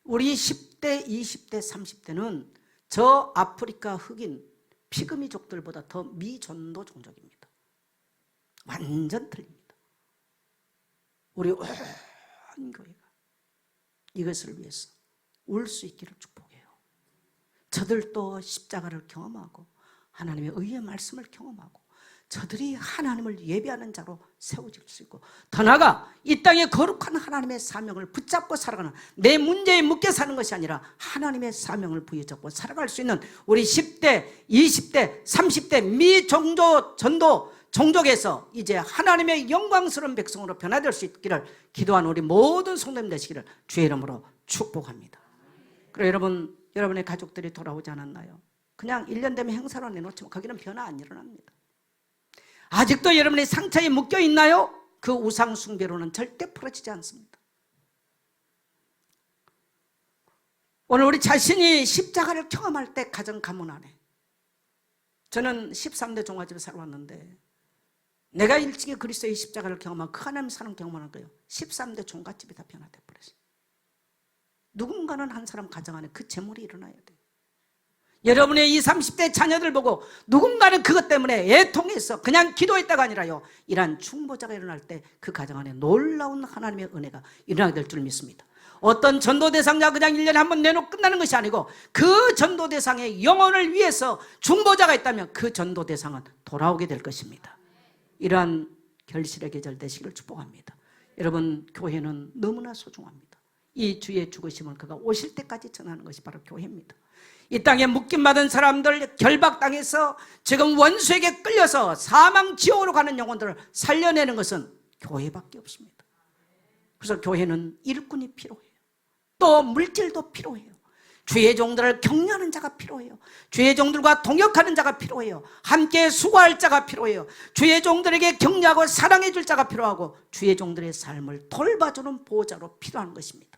우리 10대, 20대, 30대는 저 아프리카 흑인 피그미족들보다 더 미전도 종족입니다. 완전 틀립니다. 우리 온 교회가 이것을 위해서 울 수 있기를 축복해요. 저들도 십자가를 경험하고 하나님의 의의 말씀을 경험하고 저들이 하나님을 예배하는 자로 세워질 수 있고 더 나아가 이 땅에 거룩한 하나님의 사명을 붙잡고 살아가는 내 문제에 묶여 사는 것이 아니라 하나님의 사명을 부여잡고 살아갈 수 있는 우리 10대, 20대, 30대 미종조 전도 종족에서 이제 하나님의 영광스러운 백성으로 변화될 수 있기를 기도한 우리 모든 성도님 되시기를 주의 이름으로 축복합니다. 그리고 여러분의 가족들이 돌아오지 않았나요? 그냥 1년 되면 행사로 내놓지만 거기는 변화 안 일어납니다. 아직도 여러분의 상처에 묶여 있나요? 그 우상 숭배로는 절대 풀어지지 않습니다. 오늘 우리 자신이 십자가를 경험할 때 가장 가문하네. 저는 13대 종아집에 살아왔는데 내가 일찍이 그리스도의 십자가를 경험하고 그 하나님 사랑 경험하는 거예요. 13대 종갓집이 다 변화돼 버렸어요. 누군가는 한 사람 가정 안에 그 재물이 일어나야 돼요. 여러분의 20, 30대 자녀들 보고 누군가는 그것 때문에 애통해서 그냥 기도했다가 아니라요. 이러한 중보자가 일어날 때 그 가정 안에 놀라운 하나님의 은혜가 일어나게 될 줄 믿습니다. 어떤 전도 대상자 그냥 1년에 한 번 내놓고 끝나는 것이 아니고 그 전도 대상의 영혼을 위해서 중보자가 있다면 그 전도 대상은 돌아오게 될 것입니다. 이러한 결실의 계절 되시기를 축복합니다. 여러분 교회는 너무나 소중합니다. 이 주의 죽으심을 그가 오실 때까지 전하는 것이 바로 교회입니다. 이 땅에 묶임받은 사람들 결박당해서 지금 원수에게 끌려서 사망 지옥으로 가는 영혼들을 살려내는 것은 교회밖에 없습니다. 그래서 교회는 일꾼이 필요해요. 또 물질도 필요해요. 주의 종들을 격려하는 자가 필요해요. 주의 종들과 동역하는 자가 필요해요. 함께 수고할 자가 필요해요. 주의 종들에게 격려하고 사랑해 줄 자가 필요하고 주의 종들의 삶을 돌봐주는 보호자로 필요한 것입니다.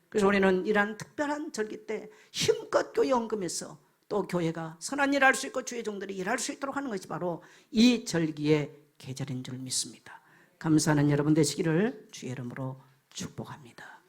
그래서 우리는 이러한 특별한 절기 때 힘껏 교회 헌금해서 또 교회가 선한 일을 할 수 있고 주의 종들이 일할 수 있도록 하는 것이 바로 이 절기의 계절인 줄 믿습니다. 감사하는 여러분 되시기를 주의 이름으로 축복합니다.